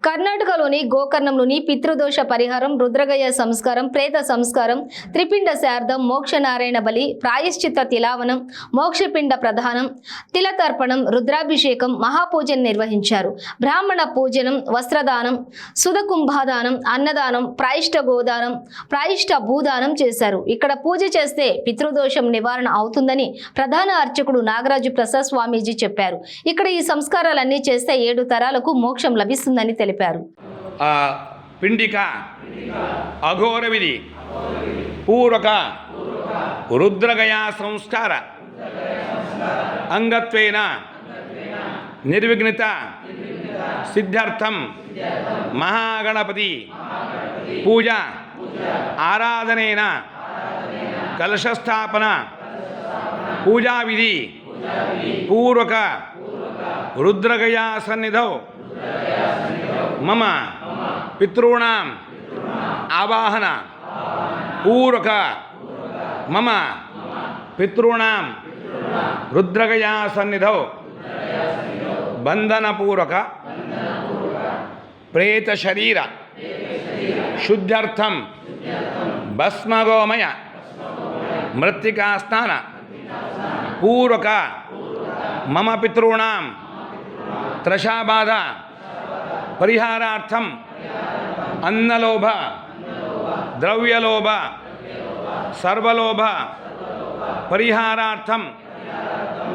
కర్ణాటకలోని గోకర్ణంలోని పితృదోష పరిహారం, రుద్రగయ సంస్కారం, ప్రేత సంస్కారం, త్రిపిండ శార్దం, మోక్షనారాయణ బలి, ప్రాయశ్చిత్త తిలావనం, మోక్షపిండ ప్రధానం, తిలతర్పణం, రుద్రాభిషేకం, మహాపూజను నిర్వహించారు. బ్రాహ్మణ పూజనం, వస్త్రదానం, సుధకుంభాదానం, అన్నదానం, ప్రాయిష్ట గోదానం, ప్రాయిష్ట భూదానం చేశారు. ఇక్కడ పూజ చేస్తే పితృదోషం నివారణ అవుతుందని ప్రధాన అర్చకుడు నాగరాజు ప్రసాద్ స్వామీజీ చెప్పారు. ఇక్కడ ఈ సంస్కారాలన్నీ చేస్తే 7 తరాలకు మోక్షం లభిస్తుందని తెలిపారు. పిండిక అఘోర విధి పూర్వక రుద్రగయా సంస్కార అంగత్వేన నిర్విఘ్నిత సిద్ధ్యర్థం మహాగణపతి పూజ ఆరాధనేన కలశస్థాపన పూజా విధి పూర్వక రుద్రగయా సన్నిధౌ मम पितॄणाम् आवाहन पूर्वक मम पितॄणां रुद्रगया सन्निधौ बंधनपूर्वक प्रेत शरीर शुद्ध्यर्थं भस्मगोमय मृत्तिका स्नान पूर्वक मम पितॄणां त्रशाबाध परिहारार्थम अन्नलोभ द्रव्यलोभ सर्वलोभ परिहारार्थम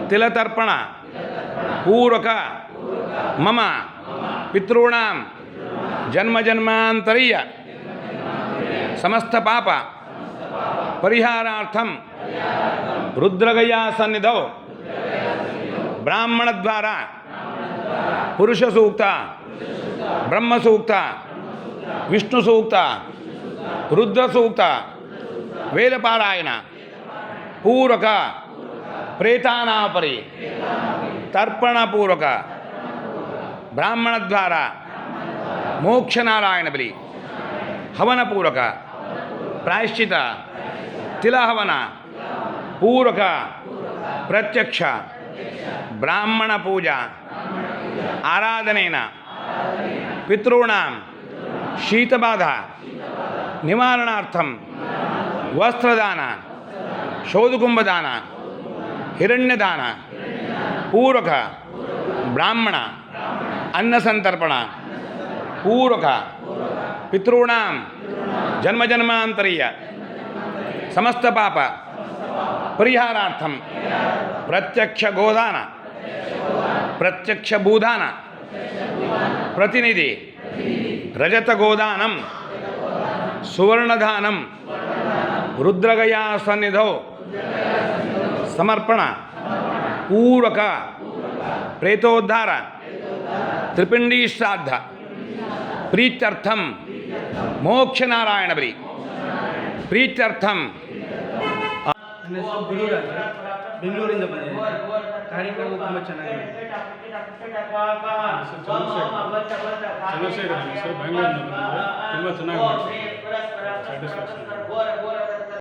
तिलतर्पण पूर्वक मम पितॄणां जन्मजन्मान्तरीय समस्त पाप परिहारार्थम रुद्रगया सन्निधौ ब्राह्मण द्वारा पुरुष सूक्त ब्रह्म सूक्त विष्णु सूक्त रुद्र सूक्त वेदपारायण पूर्वक प्रेतानापरि तर्पण पूर्वक ब्राह्मण द्वारा मोक्ष नारायण बलि हवन पूर्वक प्रायश्चित तिलहवन पूर्वक प्रत्यक्ष ब्राह्मण पूजा आराधनेन पितॄणां शीतबाधा निवारणार्थं वस्त्रदान शोधकुंभदान हिरण्यदान पूर्वक ब्राह्मण अन्नसंतर्पण पूर्वक पितॄणां जन्मजन्मान्तरीय समस्त पाप परिहारार्थं प्रत्यक्ष गोदान प्रत्यक्ष भूदान प्रतिनिधि रजत गोदानम सुवर्णदानम रुद्रगया सन्निधौ समर्पण पूर्वक प्रेतोद्धार त्रिपिंडी श्राद्ध प्रीत्यर्थम मोक्ष नारायण बलि प्रीत्यर्थम ಬೆಂಗಳೂರಿಂದ ಬಂದಿದ್ದೀನಿ. ಕಾರ್ಯಕ್ರಮ ತುಂಬ ಚೆನ್ನಾಗಿದೆ. ಚಂದ್ರಶೇಖರ್ ಸರ್, ಬೆಂಗಳೂರಿನ ತುಂಬ ಚೆನ್ನಾಗಿ